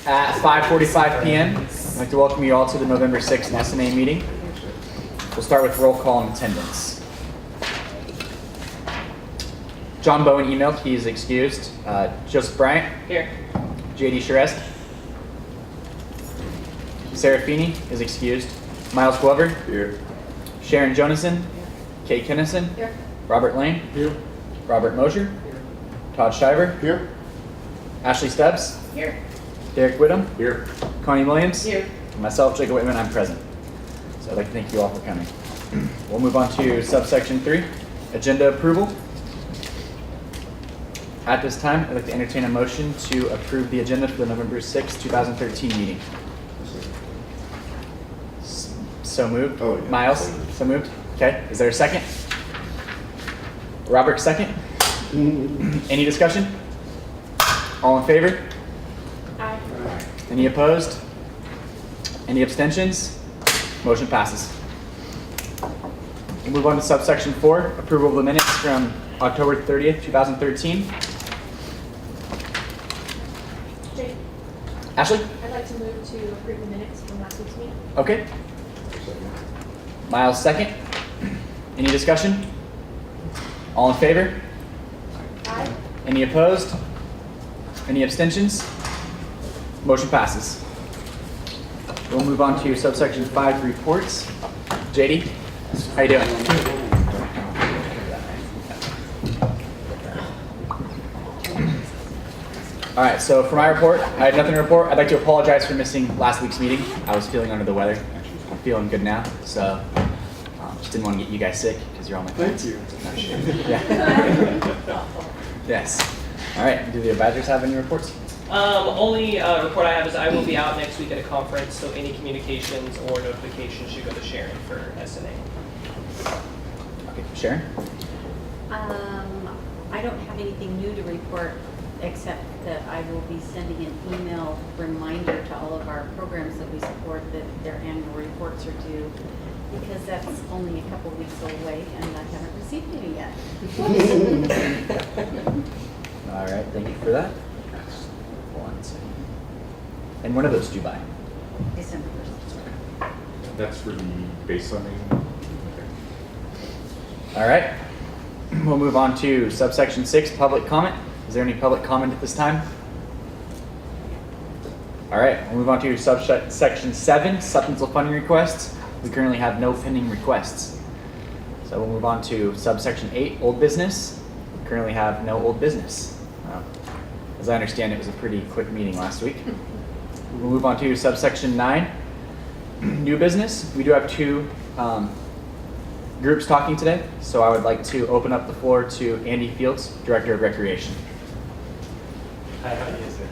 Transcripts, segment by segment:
At 5:45 p.m., I'd like to welcome you all to the November 6th S&A meeting. We'll start with roll call and attendance. John Bowen emailed, he's excused. Joseph Bryant. Here. JD Sherest. Sarah Feeney is excused. Miles Glover. Here. Sharon Jonason. Kay Kennison. Here. Robert Lane. Here. Robert Mosher. Todd Shiver. Here. Ashley Stubbs. Here. Derek Whittam. Here. Connie Williams. Here. And myself, Jacob Whitman, I'm present. So I'd like to thank you all for coming. We'll move on to subsection 3, agenda approval. At this time, I'd like to entertain a motion to approve the agenda for the November 6, 2013 meeting. So moved. Oh, yeah. Miles, so moved. Okay, is there a second? Robert, second. Any discussion? All in favor? Aye. Any opposed? Any abstentions? Motion passes. We'll move on to subsection 4, approval of the minutes from October 30th, 2013. Jake, Ashley? I'd like to move to approve the minutes from last week's meeting. Okay. Miles, second. Any discussion? All in favor? Aye. Any opposed? Any abstentions? Motion passes. We'll move on to subsection 5, reports. JD, how you doing? All right, so for my report, I have nothing to report. I'd like to apologize for missing last week's meeting. I was feeling under the weather. I'm feeling good now, so just didn't want to get you guys sick because you're all my friends. Thank you. Yeah. Yes. All right, do the advisors have any reports? Only report I have is I will be out next week at a conference, so any communications or notifications should go to Sharon for S&A. Okay, Sharon? I don't have anything new to report, except that I will be sending an email reminder to all of our programs that we support that their annual reports are due, because that's only a couple weeks away and I haven't received any yet. All right, thank you for that. 1 second. And when are those due by? December 1st. That's for the base funding. All right. We'll move on to subsection 6, public comment. Is there any public comment at this time? All right, we'll move on to subsection 7, supplemental funding requests. We currently have no pending requests. So we'll move on to subsection 8, old business. We currently have no old business. As I understand, it was a pretty quick meeting last week. We'll move on to subsection 9, new business. We do have 2 groups talking today, so I would like to open up the floor to Andy Fields, Director of Recreation. Hi, how are you guys doing?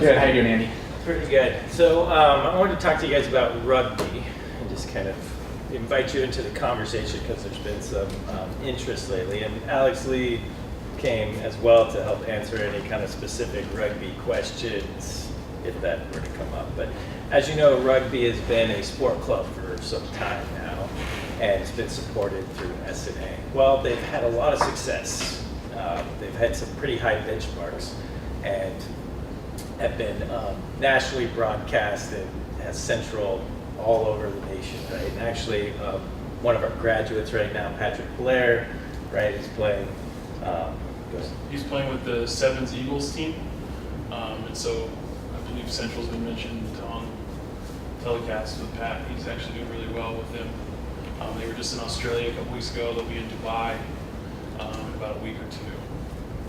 Good, how you doing, Andy? Pretty good. So I wanted to talk to you guys about rugby and just kind of invite you into the conversation because there's been some interest lately. And Alex Lee came as well to help answer any kind of specific rugby questions if that were to come up. But as you know, rugby has been a sport club for some time now, and it's been supported through S&A. Well, they've had a lot of success. They've had some pretty high benchmarks and have been nationally broadcast and has central all over the nation, right? And actually, one of our graduates right now, Patrick Blair, right, is playing. He's playing with the Sevens Eagles team, and so I believe Central's been mentioned on telecast with Pat. He's actually doing really well with them. They were just in Australia a couple weeks ago. They'll be in Dubai in about a week or 2.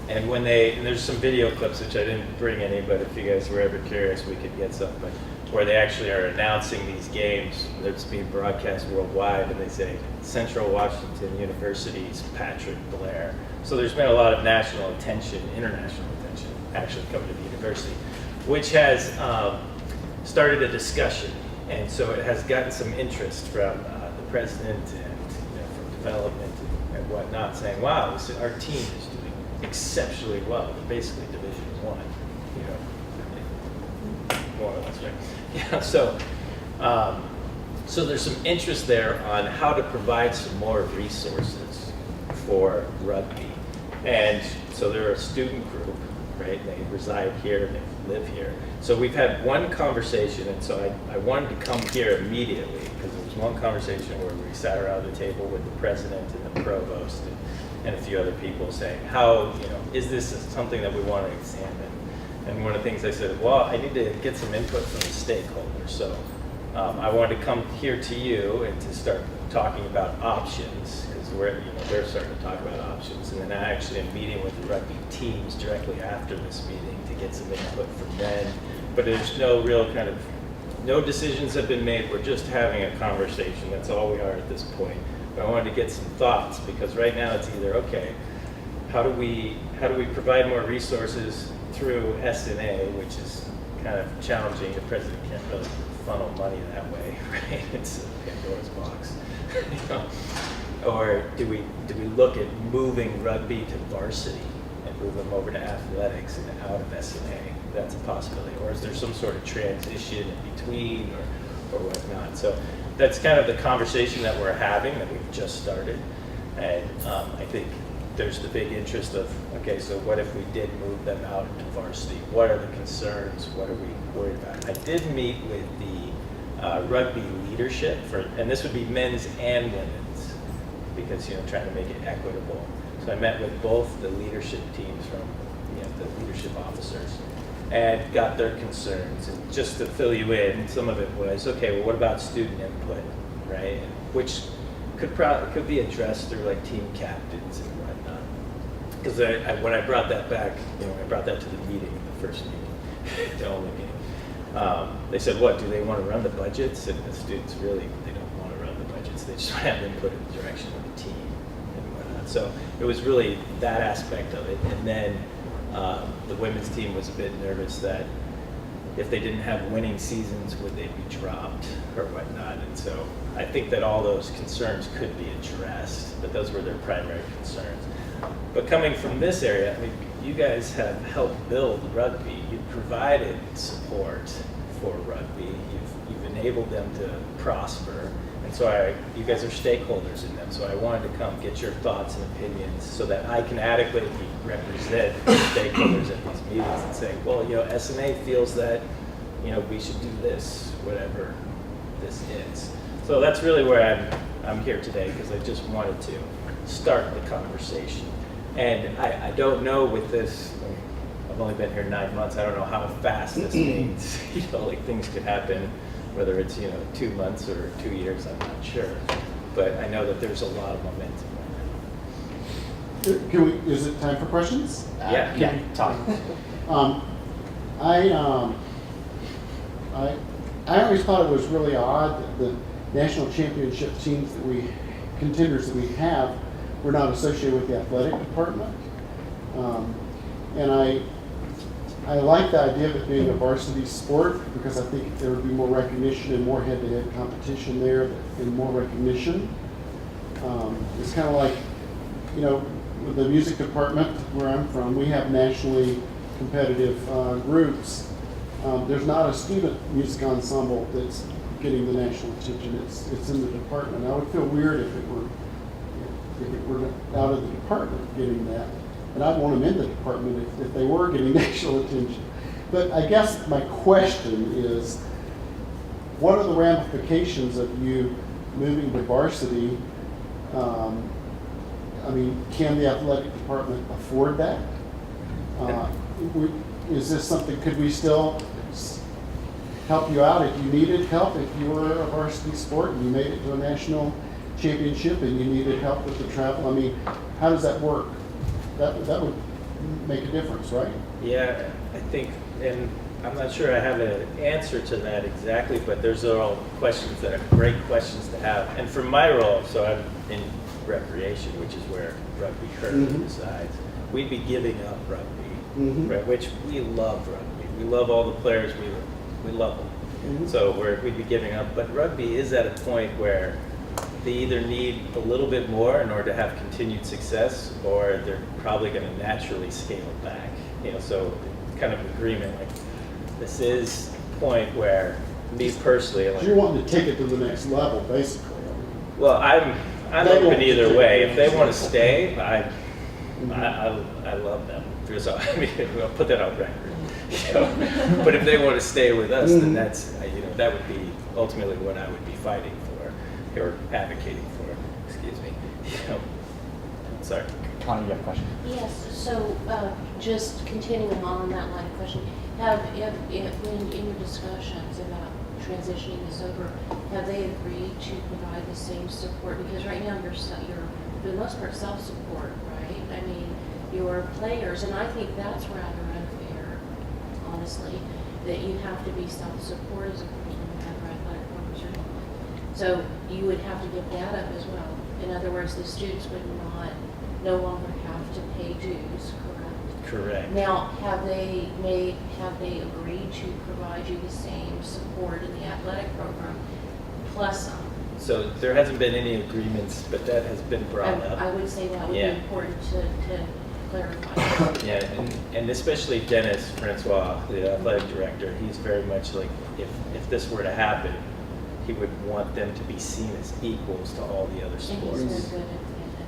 And when and there's some video clips, which I didn't bring any, but if you guys were ever curious, we could get some, but where they actually are announcing these games, that's being broadcast worldwide, and they say Central Washington University's Patrick Blair. So there's been a lot of national attention, international attention, actually coming to the university, which has started a discussion. And so it has gotten some interest from the president and from development and whatnot, saying, wow, our team is doing exceptionally well. They're basically Division I, more or less, right? Yeah, so there's some interest there on how to provide some more resources for rugby. And so they're a student group right? They reside here, they live here. So we've had one conversation, and so I wanted to come here immediately, because there was one conversation where we sat around the table with the president and the provost and a few other people saying, how, is this something that we want to examine? And one of the things I said, well, I need to get some input from the stakeholders. So I wanted to come here to you and to start talking about options, because they're starting to talk about options. And then I actually am meeting with the rugby teams directly after this meeting to get some input from them. But there's no real no decisions have been made. We're just having a conversation. That's all we are at this point. But I wanted to get some thoughts, because right now it's either, okay, how do we provide more resources through S&A, which is kind of challenging. The president can't really funnel money that way, right? It's a Pandora's box. Or do we look at moving rugby to varsity and move them over to athletics and out of S&A? That's a possibility. Or is there some sort of transition in between or whatnot? So that's kind of the conversation that we're having, that we've just started. And I think there's the big interest of, okay, so what if we did move them out into varsity? What are the concerns? What are we worried about? I did meet with the rugby leadership, and this would be men's and women's, because trying to make it equitable. So I met with both the leadership teams from the leadership officers and got their concerns. And just to fill you in, some of it was, okay, well, what about student input, right? Which could be addressed through like team captains and whatnot. Because when I brought that back, I brought that to the meeting, the first meeting, the only meeting. They said, what, do they want to run the budgets? And the students really, they don't want to run the budgets. They just want to have input in the direction of the team and whatnot. So it was really that aspect of it. And then the women's team was a bit nervous that if they didn't have winning seasons, would they be dropped or whatnot? And so I think that all those concerns could be addressed, but those were their primary concerns. But coming from this area, I mean, you guys have helped build rugby. You've provided support for rugby. You've enabled them to prosper. And so you guys are stakeholders in them. So I wanted to come get your thoughts and opinions so that I can adequately represent the stakeholders at these meetings and say, well, S&A feels that, we should do this, whatever this is. So that's really where I'm here today, because I just wanted to start the conversation. And I don't know with this, I've only been here 9 months, I don't know how fast this means, like things could happen, whether it's, 2 months or 2 years, I'm not sure. But I know that there's a lot of momentum right now. Is it time for questions? Yeah, talk. I always thought it was really odd that the national championship teams contenders that we have were not associated with the athletic department. And I like the idea of it being a varsity sport, because I think there would be more recognition and more head-to-head competition there and more recognition. It's kind of like, with the music department where I'm from, we have nationally competitive groups. There's not a student music ensemble that's getting the national attention. It's in the department. I would feel weird if it were out of the department getting that. And I'd want them in the department if they were getting national attention. But I guess my question is, what are the ramifications of you moving to varsity? Can the athletic department afford that? Is this something, could we still help you out if you needed help, if you were a varsity sport and you made it to a national championship and you needed help with the travel? How does that work? That would make a difference, right? Yeah, I think, and I'm not sure I have an answer to that exactly, but there's all questions that are great questions to have. And for my role, so I'm in recreation, which is where rugby currently resides, we'd be giving up rugby, right? Which we love rugby. We love all the players, we love them. So we'd be giving up, but rugby is at a point where they either need a little bit more in order to have continued success, or they're probably going to naturally scale it back. So kind of agreement. Like, this is a point where me personally, So you're wanting to take it to the next level, basically. well, I'm open either way. If they want to stay, I love them. Because I mean, I'll put that on record. You know? But if they want to stay with us, then that's, that would be ultimately what I would be fighting for, or advocating for. Excuse me. Sorry. Connie, you have a question? Yes, so just continuing on that line of questioning, when in your discussions about transitioning this over, have they agreed to provide the same support? Because right now you're for the most part self-support, right? I mean, your players, and I think that's rather unfair, honestly, that you have to be self-support as a athletic programs. So you would have to give that up as well. In other words, the students would no longer have to pay dues, correct? Correct. Now, have they agreed to provide you the same support in the athletic program plus some? So there hasn't been any agreements, but that has been brought up. I would say that would Yeah. be important to clarify. Yeah, and especially Dennis Francois, the athletic director, he's very much like, if this were to happen, he would want them to be seen as equals to all the other And sports. he's been good at that.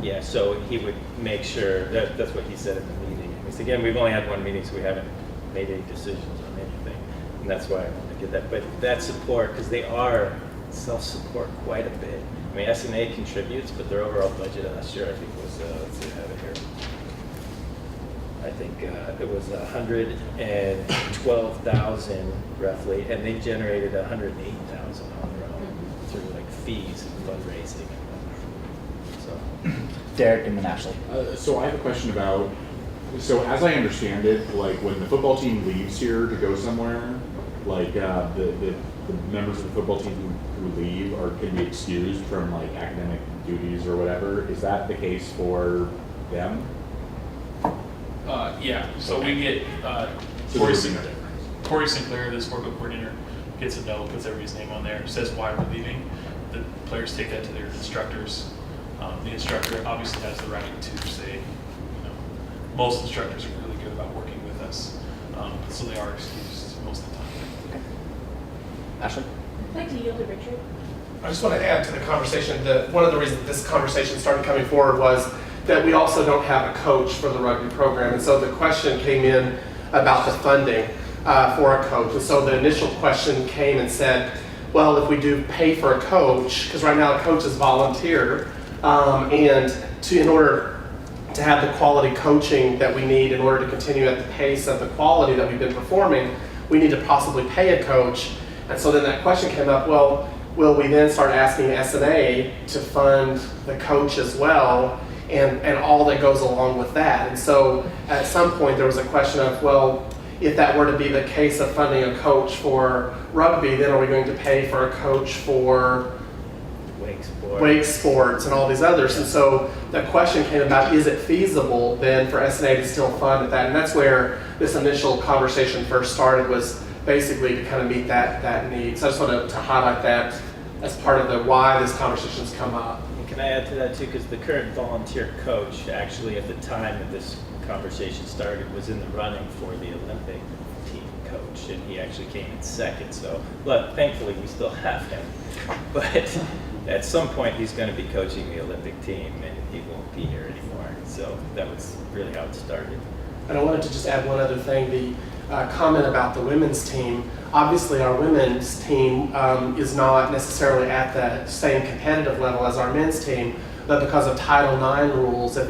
Yeah, so he would make sure, that's what he said in the meeting. Because again, we've only had one meeting, so we haven't made any decisions on anything. And that's why I wanted to get that. But that support, because they are self-support quite a bit. I mean, S&A contributes, but their overall budget last year, I think was, let's see, I have it here. I think it was 112,000 roughly, and they generated 108,000 on their own through like fees and fundraising. So, Derek and then Ashley. So I have a question about, so as I understand it, like when the football team leaves here to go somewhere, like the members of the football team who leave can be excused from like academic duties or whatever. Is that the case for them? Yeah, so we get, So Corey there's no difference. Corey Sinclair, the sport coordinator, gets a note, puts everybody's name on there, says why we're leaving. The players take that to their instructors. The instructor obviously has the right to say, most instructors are really good about working with us, so they are excused most of the time. Ashley? I'd like to yield to Richard. I just want to add to the conversation that one of the reasons this conversation started coming forward was that we also don't have a coach for the rugby program. And so the question came in about the funding for a coach. And so the initial question came and said, well, if we do pay for a coach, because right now a coach is volunteer, in order to have the quality coaching that we need in order to continue at the pace of the quality that we've been performing, we need to possibly pay a coach. And so then that question came up, well, will we then start asking S&A to fund the coach as well? And all that goes along with that. And so at some point there was a question of, well, if that were to be the case of funding a coach for rugby, then are we going to pay for a coach for wake sports and all these others? And so the question came about, is it feasible then for S&A to still fund at that? And that's where this initial conversation first started, was basically to kind of meet that need. So I just wanted to highlight that as part of the why this conversation's come up. can I add to that too? Because the current volunteer coach, actually at the time that this conversation started, was in the running for the Olympic team coach, and he actually came in second. So, but thankfully we still have him. But at some point he's going to be coaching the Olympic team, and he won't be here anymore. So that was really how it started. And I wanted to just add one other thing, the comment about the women's team. Obviously our women's team is not necessarily at the same competitive level as our men's team, but because of Title IX rules, if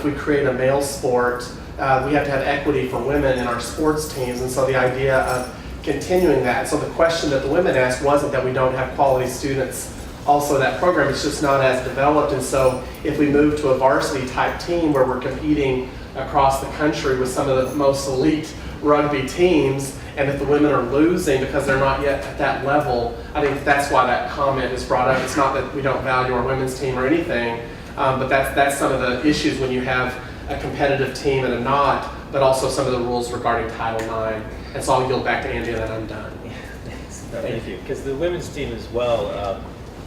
we create a male sport, we have to have equity for women in our sports teams, and so the idea of continuing that. So the question that the women asked wasn't that we don't have quality students also in that program, it's just not as developed, and so if we move to a varsity type team where we're competing across the country with some of the most elite rugby teams, and if the women are losing because they're not yet at that level, I think that's why that comment is brought up. It's not that we don't value our women's team or anything, but that's some of the issues when you have a competitive team and a not, but also some of the rules regarding Title IX. And so I'll yield back to Andy and then I'm done. Yeah, thanks. No, thank you. Because the women's team as well,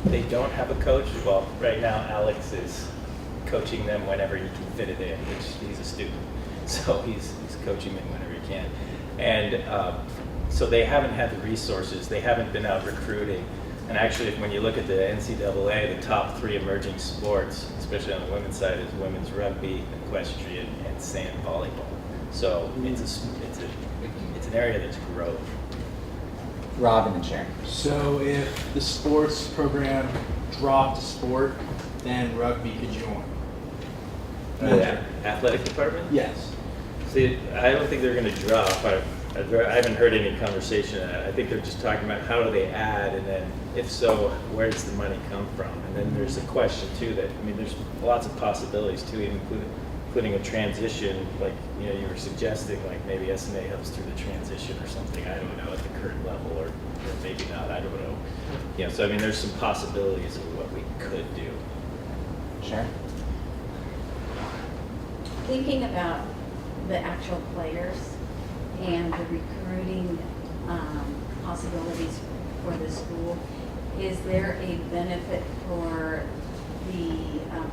they don't have a coach. Well, right now Alex is coaching them whenever he can fit it in, which he's a student. So he's coaching them whenever he can. And so they haven't had the resources. They haven't been out recruiting. And actually, when you look at the NCAA, the top 3 emerging sports, especially on the women's side, is women's rugby, equestrian, and sand volleyball. So it's an area that's growing. Rob and then Sharon. So if the sports program dropped a sport, then rugby could join? The athletic department? Yes. See, I don't think they're going to drop. I haven't heard any conversation. I think they're just talking about how do they add, and then if so, where does the money come from? And then there's a question too that, I mean, there's lots of possibilities too, including a transition, like, you know, you were suggesting, like maybe S&A helps through the transition or something, I don't know, at the current level, or maybe not, I don't know. You know, so I mean, there's some possibilities of what we could do. Sharon? Thinking about the actual players and the recruiting possibilities for the school, is there a benefit for the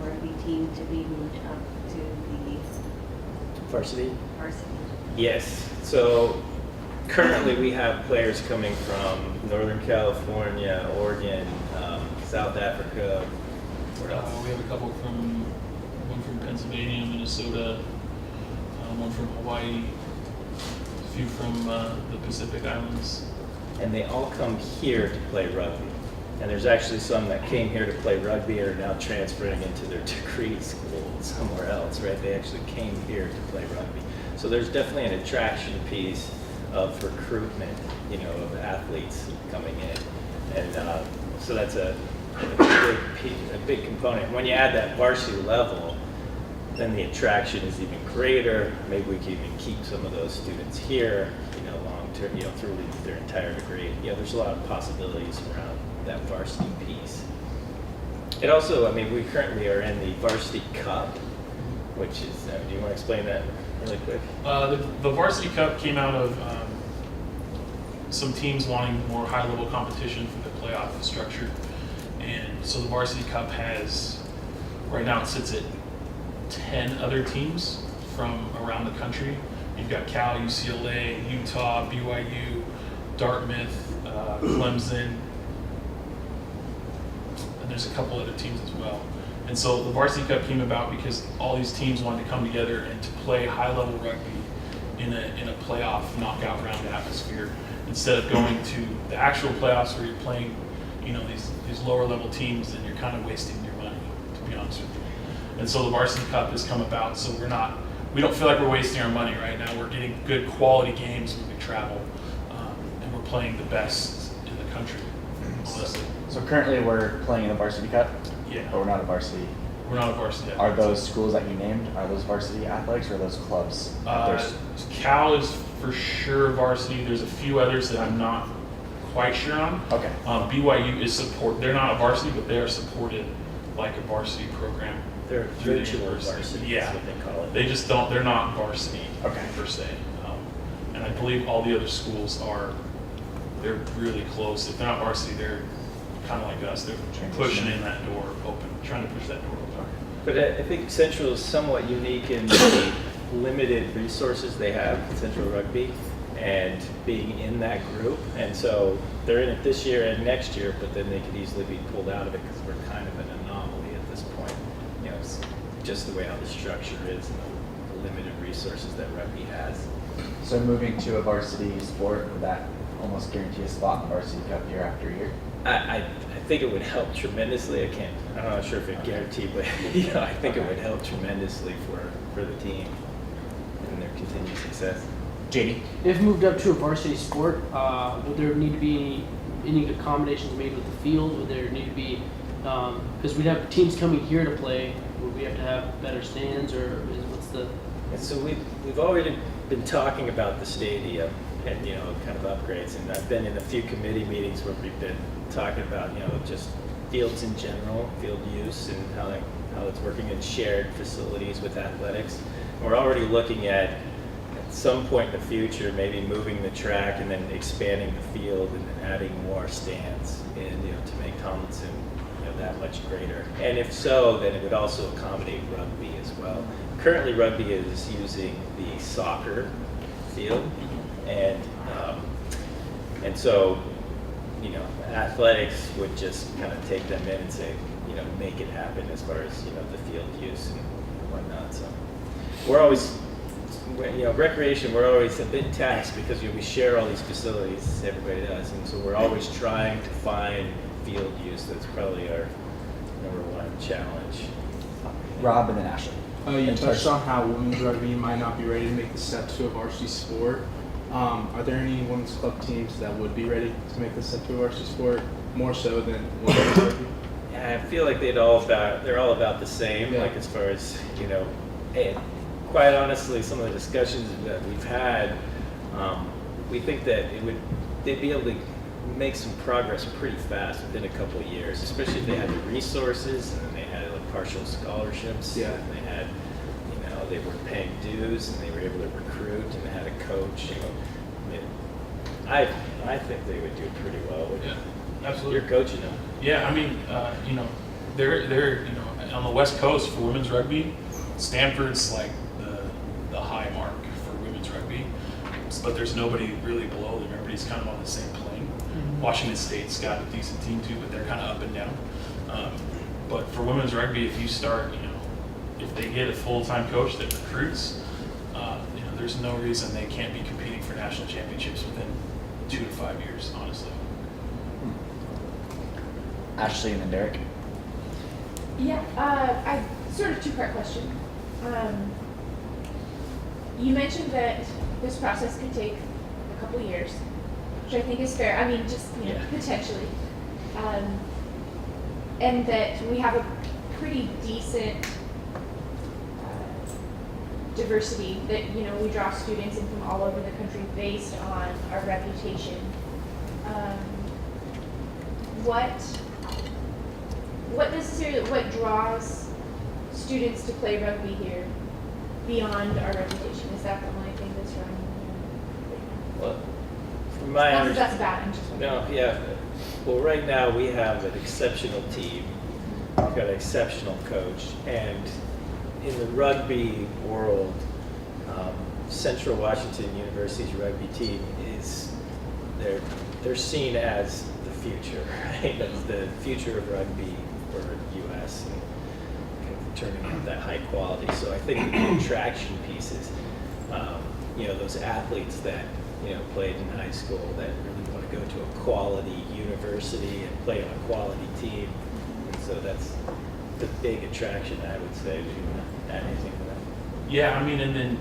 rugby team to be moved up to the Varsity? varsity? Yes. So currently we have players coming from Northern California, Oregon, South Africa. Where else? We have a couple one from Pennsylvania, Minnesota, one from Hawaii, a few from the Pacific Islands. And they all come here to play rugby. And there's actually some that came here to play rugby and are now transferring into their degree school somewhere else, right? They actually came here to play rugby. So there's definitely an attraction piece of recruitment, you know, of athletes coming in. And so that's a big component. When you add that varsity level, then the attraction is even greater. Maybe we can even keep some of those students here, you know, long term, you know, through their entire degree. You know, there's a lot of possibilities around that varsity piece. It also, I mean, we currently are in the Varsity Cup, which is, do you want to explain that really quick? The Varsity Cup came out of some teams wanting more high-level competition for the playoff structure. And so the Varsity Cup has, right now it sits at 10 other teams from around the country. You've got Cal, UCLA, Utah, BYU, Dartmouth, Clemson, and there's a couple other teams as well. And so the Varsity Cup came about because all these teams wanted to come together and to play high-level rugby in a playoff knockout round atmosphere, instead of going to the actual playoffs where you're playing, you know, these lower-level teams, and you're kind of wasting your money, to be honest with you. And so the Varsity Cup has come about, so we don't feel like we're wasting our money right now. We're getting good quality games when we travel, and we're playing the best in the country, honestly. So currently we're playing in the Varsity Cup? Yeah. But we're not a varsity. We're not a varsity. Are those schools that you named, are those varsity athletics or are those clubs? Cal is for sure varsity. There's a few others that I'm not quite sure on. Okay. BYU is they're not a varsity, but they are supported like a varsity program. They're through the virtual university. varsity, Yeah. that's what they call it. They just they're not varsity Okay. per se. And I believe all the other schools they're really close. If they're not varsity, they're kind of like us. They're pushing in that door open, trying to push that door open. But I think Central is somewhat unique in the limited resources they have, Central Rugby, and being in that group. And so they're in it this year and next year, but then they could easily be pulled out of it because we're kind of an anomaly at this point. You know, it's just the way how the structure is and the limited resources that rugby has. So moving to a varsity sport, would that almost guarantee a spot in the Varsity Cup year after year? I think it would help tremendously. I'm not sure if it guaranteed, but you know, I think it would help tremendously for the team and their continued success. JD? If moved up to a varsity sport, would there need to be any accommodations made with the field? Would there need to be, because we'd have teams coming here to play, would we have to have better stands, or what's the? And so we've already been talking about the stadium and, you know, kind of upgrades, and I've been in a few committee meetings where we've been talking about, you know, just fields in general, field use, and how it's working in shared facilities with athletics. And we're already looking at some point in the future, maybe moving the track and then expanding the field and then adding more stands, and, you know, to make Tomlinson, you know, that much greater. And if so, then it would also accommodate rugby as well. Currently, rugby is using the soccer field, and so you know, athletics would just kind of take them in and say, you know, make it happen as far as, you know, the field use and whatnot. So we're always, you know, recreation, we're always a bit taxed because, you know, we share all these facilities, everybody does, and so we're always trying to find field use. That's probably our number one challenge. Rob and then Ashley. You And touched Tarsha. on how women's rugby might not be ready to make the step to a varsity sport. Are there any women's club teams that would be ready to make the step to a varsity sport more so than women's rugby? Yeah, I feel like they're all about the same, Yeah. like as far as, you know, and quite honestly, some of the discussions that we've had, we think that they'd be able to make some progress pretty fast within a couple of years, especially if they had the resources and then they had like partial scholarships. Yeah. And they had, you know, they were paying dues and they were able to recruit and they had a coach. You know, I mean, I think they would do pretty well with Yeah, it. absolutely. You're coaching them. Yeah, I mean, you know, they're you know, on the West Coast for women's rugby, Stanford's like the high mark for women's rugby, but there's nobody really below them. Everybody's kind of on the same plane. Washington State's got a decent team too, but they're kind of up and down. But for women's rugby, if you start, you know, if they get a full-time coach that recruits, you know, there's no reason they can't be competing for national championships within 2 to 5 years, honestly. Ashley and then Derek. Yeah, I sort of two-part question. You mentioned that this process could take a couple years, which I think is fair. I mean, just, you know, Yeah. potentially. And that we have a pretty decent diversity, that, you know, we draw students in from all over the country based on our reputation. What draws students to play rugby here beyond our reputation? Is that the only thing that's running here? Well, from my Not that understanding. that's bad, I'm just wondering. No, yeah. Well, right now we have an exceptional team. We've got an exceptional coach, and in the rugby world, Central Washington University's rugby team is they're seen as the future, right? That's the future of rugby for U.S. and kind of turning out that high quality. So I think the attraction pieces, you know, those athletes that, you know, played in high school that really want to go to a quality university and play on a quality team. And so that's the big attraction, I would say. Do you want to add anything to that? Yeah, I mean, and then,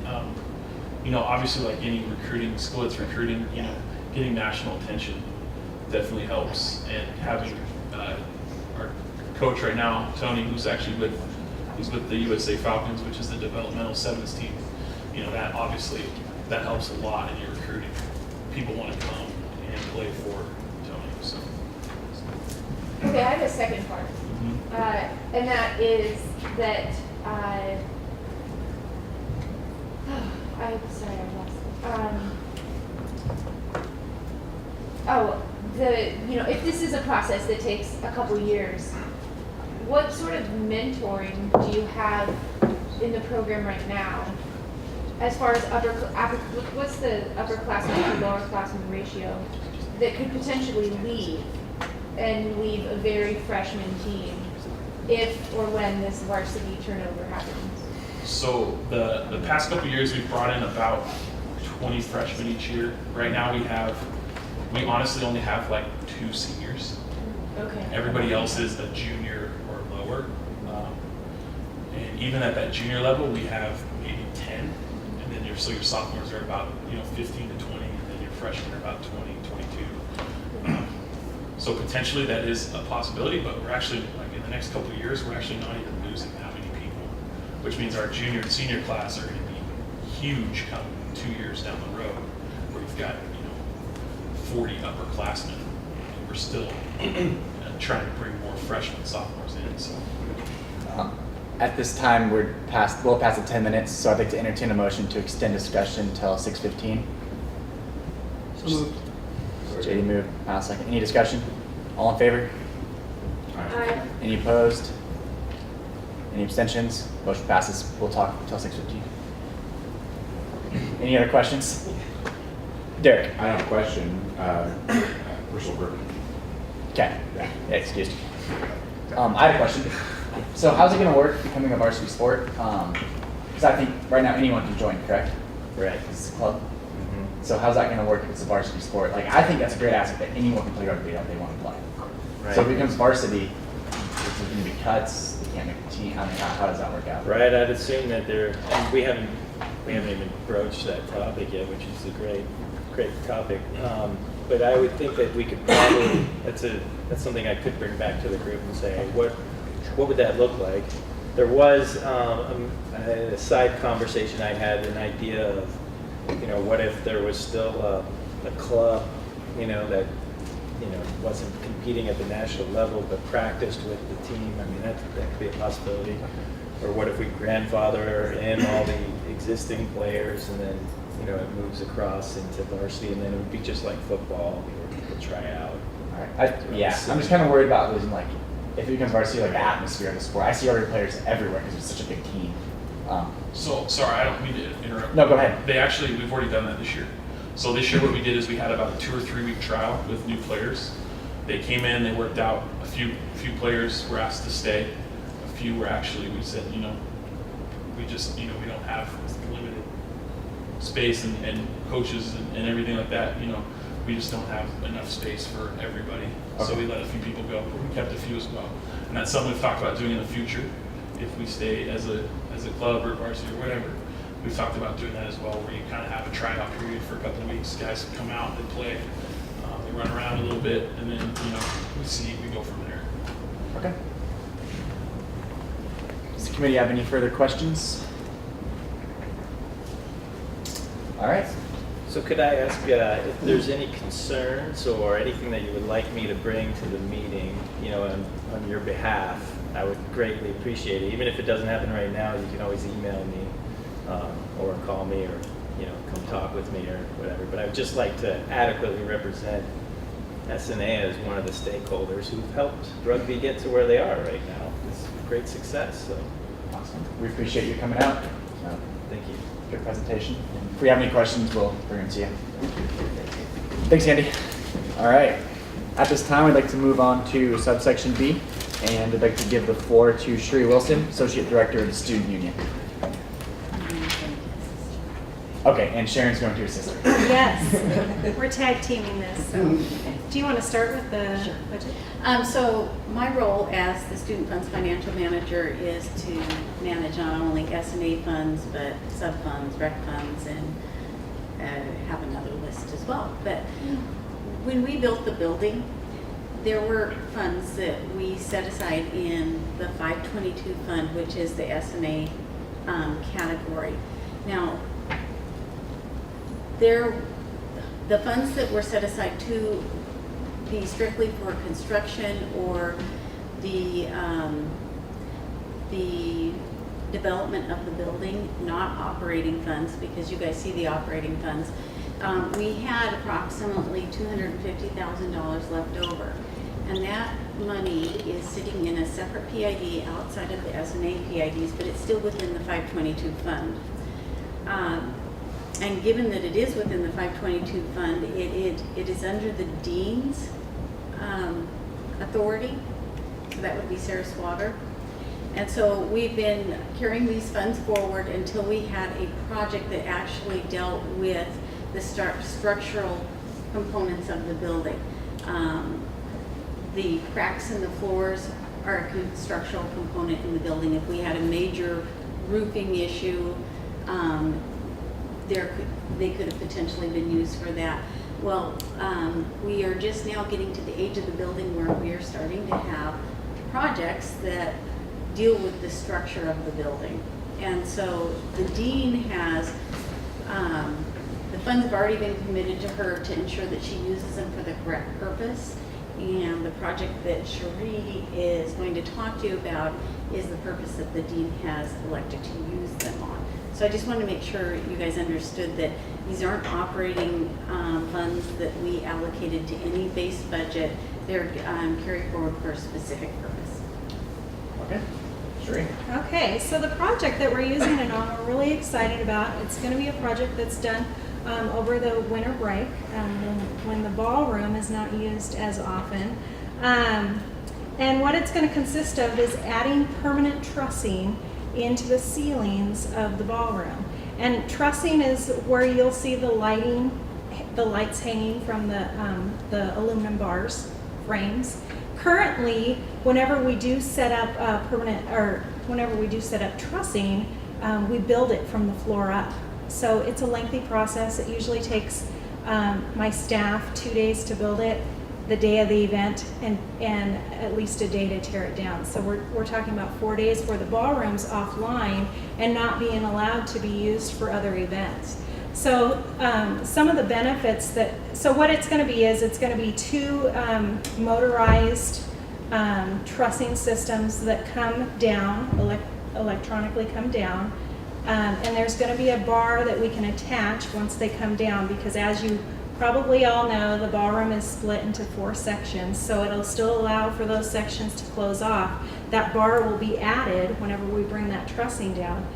you know, obviously like any recruiting school that's recruiting, you know, getting national attention definitely helps. And having our coach right now, Tony, who's actually he's with the USA Falcons, which is the developmental sevens team, you know, that obviously, that helps a lot in your recruiting. People want to come and play for Tony, so. Okay, I have a second part. And that is that sorry, I lost it. You know, if this is a process that takes a couple years, what sort of mentoring do you have in the program right now? As far as what's the upperclassmen to lowerclassmen ratio that could potentially leave a very freshman team if or when this varsity turnover happens? So the past couple of years, we've brought in about 20 freshmen each year. Right now we honestly only have like 2 seniors. Okay. Everybody else is a junior or lower. And even at that junior level, we have maybe 10. And then your sophomores are about, you know, 15 to 20, and then your freshmen are about 20, 22. So potentially that is a possibility, but we're actually, like in the next couple of years, we're actually not even losing that many people, which means our junior and senior class are going to be huge come 2 years down the road, where we've got, you know, 40 upperclassmen, and we're still trying to bring more freshmen, sophomores in. So. At this time, we're past the 10 minutes, so I'd like to entertain a motion to extend discussion until 6:15. So moved. JD moved, I'll second. Any discussion? All in favor? Aye. Any opposed? Any abstentions? Motion passes. We'll talk until 6:15. Any other questions? Derek. I have a question. First of all, Okay, yeah, excuse me. I had a question. So how's it gonna work becoming a varsity sport? Because I think right now anyone can join, correct? Right. It's a club. So how's that gonna work if it's a varsity sport? Like, I think that's a great aspect that anyone can play rugby if they want to play. Right. So if it becomes varsity, there's gonna be cuts, they can't make a team. I mean, how does that work out? Right, I'd assume that and we haven't even broached that topic yet, which is a great topic. But I would think that we could probably, that's something I could bring back to the group and say, what would that look like? There was a side conversation I had, an idea of, what if there was still a club, that, wasn't competing at the national level, but practiced with the team. I mean, that could be a possibility. Or what if we grandfather in all the existing players and then, it moves across into varsity, and then it would be just like football where people try out. All right. I'm just kind of worried about losing, like, if it becomes varsity, like the atmosphere of the sport. I see other players everywhere because it's such a big team. So, sorry, I don't mean to interrupt. No, go ahead. We've already done that this year. So this year what we did is we had about a 2 or 3 week trial with new players. They came in, they worked out. A few players were asked to stay. A few were actually, we said, we just, we don't have limited space and coaches and everything like that. We just don't have enough space for everybody. Okay. So we let a few people go, but we kept a few as well. And that's something we've talked about doing in the future. If we stay as a club or varsity or whatever, we've talked about doing that as well, where you kind of have a tryout period for a couple of weeks. Guys come out, they play, they run around a little bit, and then we go from there. Okay. Does the committee have any further questions? All right. So could I ask if there's any concerns or anything that you would like me to bring to the meeting, on your behalf? I would greatly appreciate it. Even if it doesn't happen right now, you can always email me or call me or come talk with me or whatever. But I would just like to adequately represent S&A as one of the stakeholders who've helped rugby get to where they are right now. It's great success. So Awesome. We appreciate you coming out. thank you. Good presentation. And if we have any questions, we'll bring them to you. Thanks, Andy. All right. At this time, I'd like to move on to subsection B, and I'd like to give the floor to Sheree Wilson, Associate Director of the Student Union. Okay, and Sharon's going to assist her. Yes, we're tag teaming this. So, do you want to start with the budget? So my role as the Student Funds Financial Manager is to manage not only S&A funds, but sub-funds, rec funds, and have another list as well. But when we built the building, there were funds that we set aside in the 522 fund, which is the S&A category. Now, the funds that were set aside to be strictly for construction or the development of the building, not operating funds, because you guys see the operating funds. We had approximately $250,000 left over, and that money is sitting in a separate PID outside of the S&A PIDs, but it's still within the 522 fund. And given that it is within the 522 fund, it is under the dean's authority. So that would be Sarah Swatter. And so we've been carrying these funds forward until we had a project that actually dealt with the structural components of the building. The cracks in the floors are a structural component in the building. If we had a major roofing issue, they could have potentially been used for that. Well, we are just now getting to the age of the building where we are starting to have projects that deal with the structure of the building. And so the dean has, the funds have already been committed to her to ensure that she uses them for the correct purpose. And the project that Cherie is going to talk to you about is the purpose that the dean has elected to use them on. So I just want to make sure you guys understood that these aren't operating funds that we allocated to any base budget. They're carried forward for a specific purpose. Okay. Sheree. Okay, so the project that we're using it on, we're really excited about. It's going to be a project that's done over the winter break when the ballroom is not used as often. And what it's going to consist of is adding permanent trussing into the ceilings of the ballroom. And trussing is where you'll see the lights hanging from the aluminum bars, frames. Currently, whenever we do set up trussing, we build it from the floor up. So it's a lengthy process. It usually takes my staff 2 days to build it, the day of the event, and at least a day to tear it down. So we're talking about 4 days where the ballroom's offline and not being allowed to be used for other events. So some of the benefits so what it's going to be is it's going to be 2 motorized trussing systems that come down, electronically come down. And there's going to be a bar that we can attach once they come down, because as you probably all know, the ballroom is split into 4 sections, so it'll still allow for those sections to close off. That bar will be added whenever we bring that trussing down.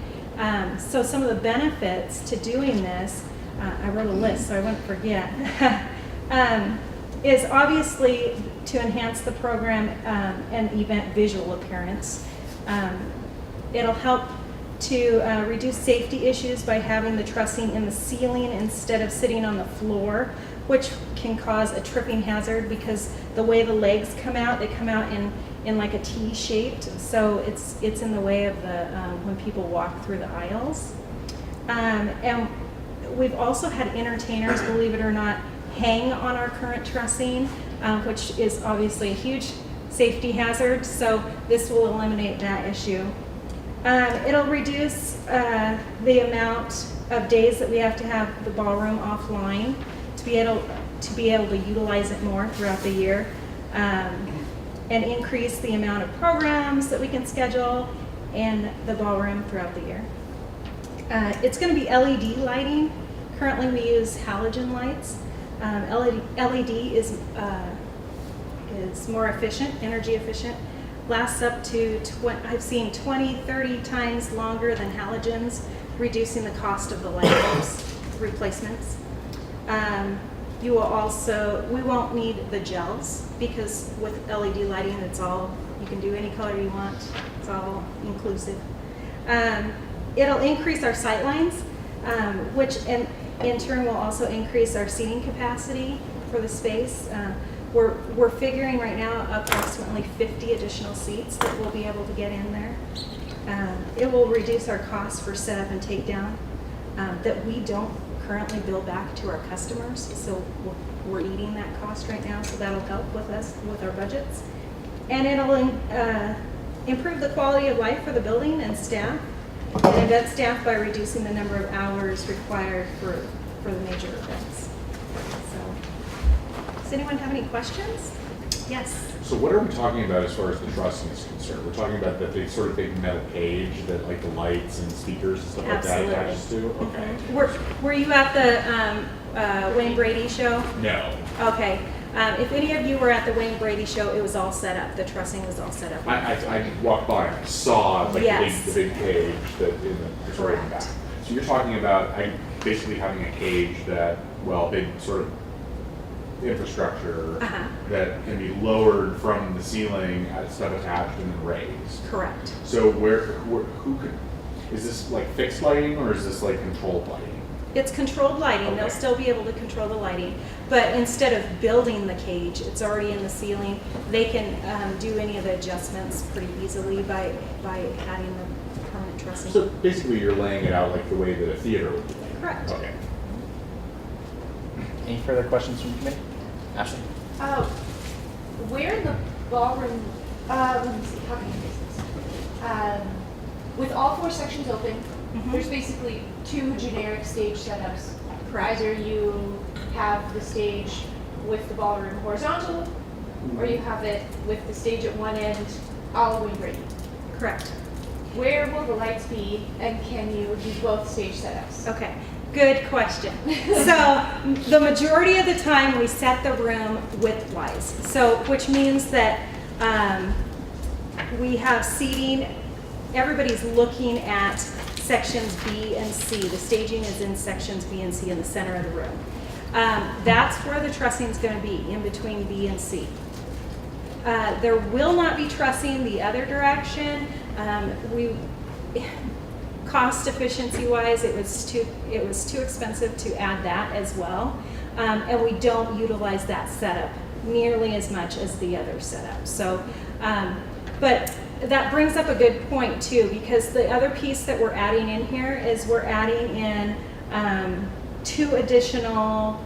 So some of the benefits to doing this, I wrote a list so I wouldn't forget, is obviously to enhance the program and event visual appearance. It'll help to reduce safety issues by having the trussing in the ceiling instead of sitting on the floor, which can cause a tripping hazard because the way the legs come out, they come out in like a T-shaped, so it's in the way of the when people walk through the aisles. And we've also had entertainers, believe it or not, hang on our current trussing, which is obviously a huge safety hazard, so this will eliminate that issue. It'll reduce the amount of days that we have to have the ballroom offline to be able to utilize it more throughout the year, and increase the amount of programs that we can schedule in the ballroom throughout the year. It's going to be LED lighting. Currently we use halogen lights. LED is more efficient, energy efficient. Lasts up to, I've seen 20, 30 times longer than halogens, reducing the cost of the light bulbs replacements. We won't need the gels because with LED lighting, you can do any color you want. It's all inclusive. It'll increase our sight lines, which in turn will also increase our seating capacity for the space. We're figuring right now approximately 50 additional seats that we'll be able to get in there. It will reduce our costs for setup and takedown that we don't currently bill back to our customers. So we're eating that cost right now, so that'll help with us with our budgets. And it'll improve the quality of life for the building and staff, and event staff by reducing the number of hours required for the major events. Does anyone have any questions? Yes. So what are we talking about as far as the trussing is concerned? We're talking about that big sort of big metal cage that like the lights and speakers and stuff Absolutely. like that attaches to? Okay. Were you at the Wayne Brady show? No. Okay. If any of you were at the Wayne Brady show, it was all set up. The trussing was all set up. I walked by and I saw like Yes. the big cage that in the sort of back. So you're talking about basically having a cage that, big sort of infrastructure that can be lowered from the ceiling, stuff attached, and then raised. Correct. So who could, is this like fixed lighting or is this like controlled lighting? It's controlled lighting. Okay. They'll still be able to control the lighting, but instead of building the cage, it's already in the ceiling. They can do any of the adjustments pretty easily by adding the permanent trussing. So basically you're laying it out like the way that a theater would be laid. Correct. Okay. Any further questions from the committee? Ashley? Where in the ballroom, let me see, how can I use this? With all 4 sections open, there's basically 2 generic stage setups. Either you have the stage with the ballroom horizontal, or you have it with the stage at one end, all Wayne Brady. Correct. Where will the lights be, and can you do both stage setups? Okay. Good question. So the majority of the time we set the room widthwise, so which means that we have seating. Everybody's looking at sections B and C. The staging is in sections B and C in the center of the room. That's where the trussing is going to be, in between B and C. There will not be trussing the other direction. Cost efficiency wise, it was too expensive to add that as well. And we don't utilize that setup nearly as much as the other setup. So, but that brings up a good point too, because the other piece that we're adding in here is we're adding in 3 additional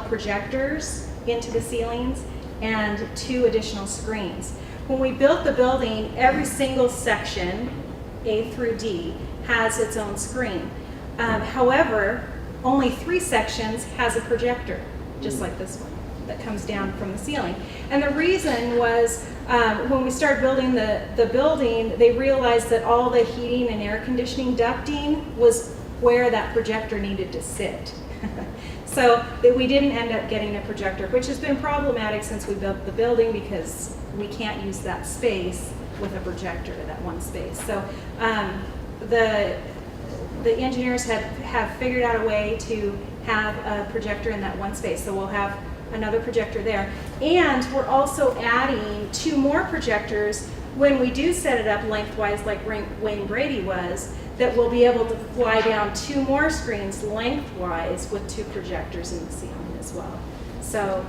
projectors into the ceilings and 2 additional screens. When we built the building, every single section, A through D, has its own screen. However, only 3 sections has a projector, just like this one, that comes down from the ceiling. And the reason was when we started building the building, they realized that all the heating and air conditioning ducting was where that projector needed to sit. So that we didn't end up getting a projector, which has been problematic since we built the building because we can't use that space with a projector, that one space. So the engineers have figured out a way to have a projector in that one space. So we'll have another projector there. And we're also adding 2 more projectors when we do set it up lengthwise like Wayne Brady was, that we'll be able to fly down 2 more screens lengthwise with 2 projectors in the ceiling as well. So,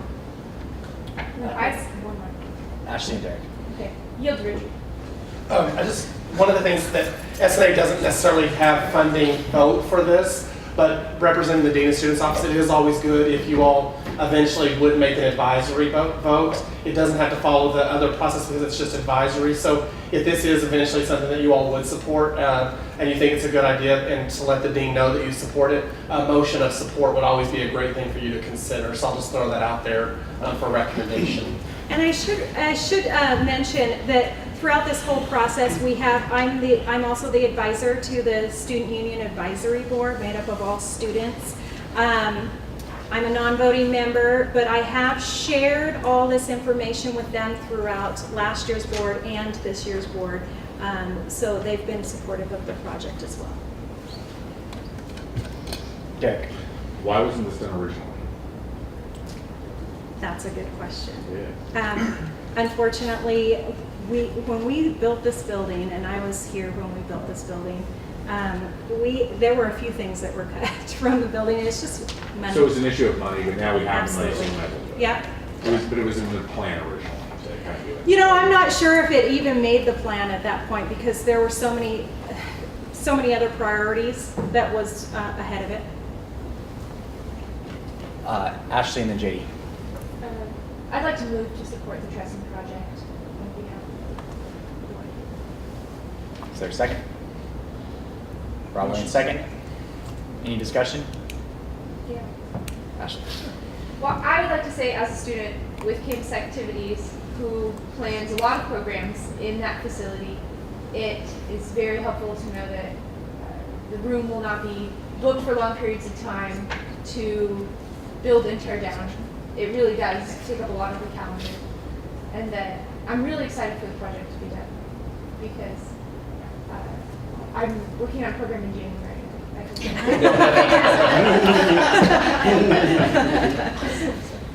one more. Ashley and Derek. Okay, yield Richard. One of the things that S&A doesn't necessarily have funding vote for this, but representing the Dean of Students Office, it is always good if you all eventually would make an advisory vote. It doesn't have to follow the other process because it's just advisory. So if this is eventually something that you all would support and you think it's a good idea, and to let the dean know that you support it, a motion of support would always be a great thing for you to consider. So I'll just throw that out there for recommendation. And I should mention that throughout this whole process, I'm also the advisor to the Student Union Advisory Board, made up of all students. I'm a non-voting member, but I have shared all this information with them throughout last year's board and this year's board. So they've been supportive of the project as well. Derek. Why wasn't this done originally? That's a good question. Yeah. Unfortunately, when we built this building, and I was here when we built this building, there were a few things that were cut from the building. It's just money. So it was an issue of money, but now we have the money. Absolutely. Yep. But it was in the plan originally to kind of do it. You know, I'm not sure if it even made the plan at that point because there were so many other priorities that was ahead of it. Ashley and then JD. I'd like to move to support the trussing project on behalf of the board. Is there a second? Probably in second. Any discussion? Yeah. Ashley. Well, I would like to say, as a student with campus activities who plans a lot of programs in that facility, it is very helpful to know that the room will not be booked for long periods of time to build and tear down. It really does take up a lot of the calendar, and that I'm really excited for the project to be done because I'm working on a program in January.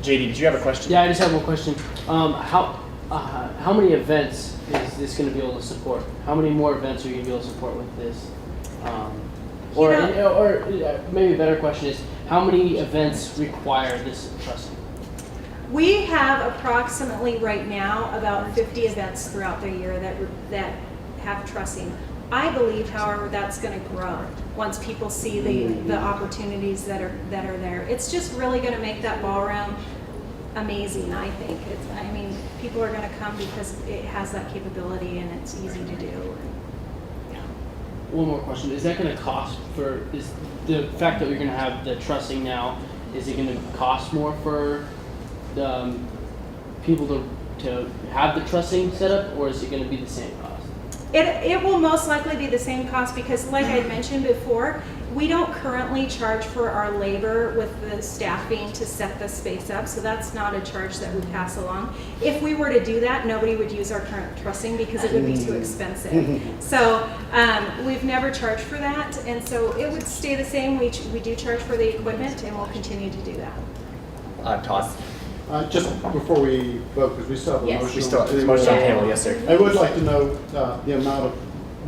JD, did you have a question? Yeah, I just have one question. How many events is this going to be able to support? How many more events are you going to be able to support with this? Or maybe a better question is, how many events require this trussing? We have approximately right now about 50 events throughout the year that have trussing. I believe, however, that's going to grow once people see the opportunities that are there. It's just really going to make that ballroom amazing, I think. I mean, people are going to come because it has that capability and it's easy to do. One more question. Is that going to cost is the fact that you're going to have the trussing now, is it going to cost more for the people to have the trussing set up, or is it going to be the same cost? It will most likely be the same cost because, like I mentioned before, we don't currently charge for our labor with the staffing to set the space up, so that's not a charge that we pass along. If we were to do that, nobody would use our current trussing because it would be too expensive. So we've never charged for that, and so it would stay the same. We do charge for the equipment, and we'll continue to do that. Todd. Just before we vote, because we still have a Yes. motion. We still, on the there's a motion on the table. table, yes, sir. I would like to know the amount of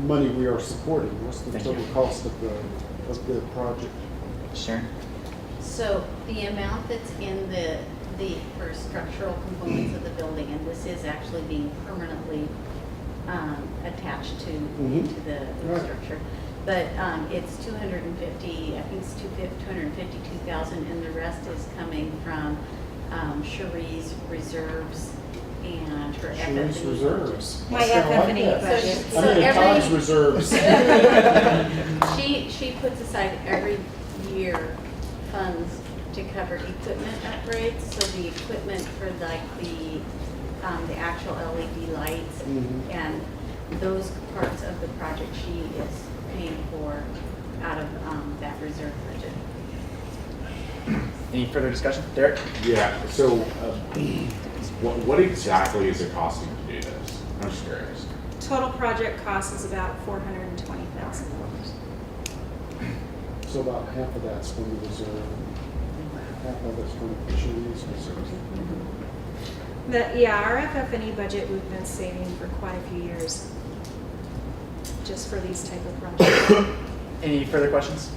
money we are supporting. What's the Thank total you. cost of the project? Sharon? So the amount that's in the for structural components of the building, and this is actually being permanently attached to into the Right. structure. But it's 250, I think it's 252,000, and the rest is coming from Cherie's reserves and her Cherie's FF&E reserves. My I kinda like FF&E that. budget. So I mean, every- Todd's reserves. She puts aside every year funds to cover equipment upgrades, so the equipment for like the actual LED lights Mhm. and those parts of the project she is paying for out of that reserve budget. Any further discussion? Derek? Yeah, so, what exactly is it costing to do this? I'm just curious. Total project cost is about $420,000. So about half of that's from the reserve, and half of it's from Cherie's reserve. Our FF&E budget we've been saving for quite a few years, just for these type of projects. Any further questions?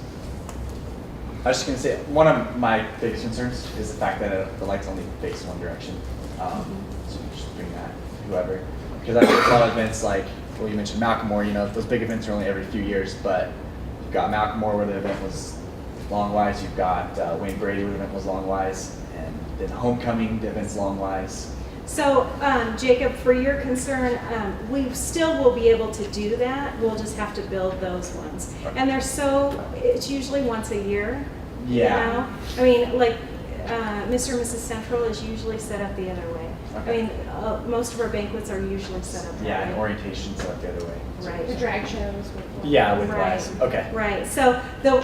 I was just gonna say, one of my biggest concerns is the fact that the lights only face one direction. So you just bring that, whoever. Because I've heard a lot of events like, well, you mentioned Malcolmore, those big events are only every few years, but you've got Malcolmore where the event was long-wise, you've got Wayne Brady where the event was long-wise, and then Homecoming, the event's long-wise. So, Jacob, for your concern, we still will be able to do that. We'll just have to build those ones. Okay. And it's usually once a year. Yeah. I mean, like, Mr. and Mrs. Central is usually set up the other way. Okay. I mean, most of our banquets are usually set up that way. Yeah, and orientation's up the other way. Right. The drag shows with. Yeah, with Right. glass. Okay. Right, so the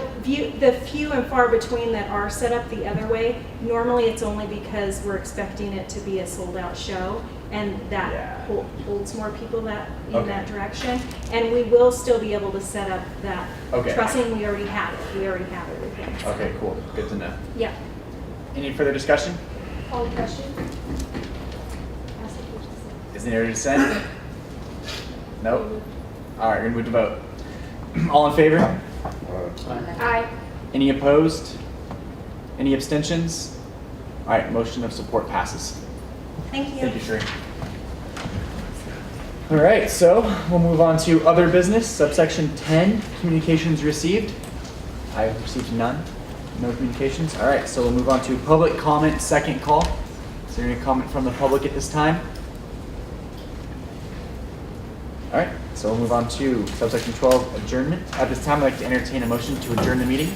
few and far between that are set up the other way, normally it's only because we're expecting it to be a sold-out show, and that Yeah. holds more people in Okay. that direction. And we will still be able to set up that Okay. trussing, we already have it, we already have everything. Okay, cool. Good to know. Yeah. Any further discussion? All questions? Ask the question. Is there any dissent? Nope. All right, we're gonna move to vote. All in favor? Aye. Any opposed? Any abstentions? All right, motion of support passes. Thank you. Thank you, Sheree. All right, so we'll move on to other business, subsection 10, communications received. I have received none, no communications. All right, so we'll move on to public comment, second call. Is there any comment from the public at this time? All right, so we'll move on to subsection 12, adjournment. At this time, I'd like to entertain a motion to adjourn the meeting.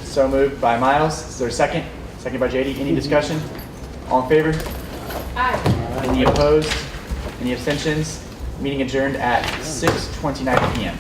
So moved by Miles. Is there a second? Second by JD. Any discussion? All in favor? Aye. Any opposed? Any abstentions? Meeting adjourned at 6:29 PM.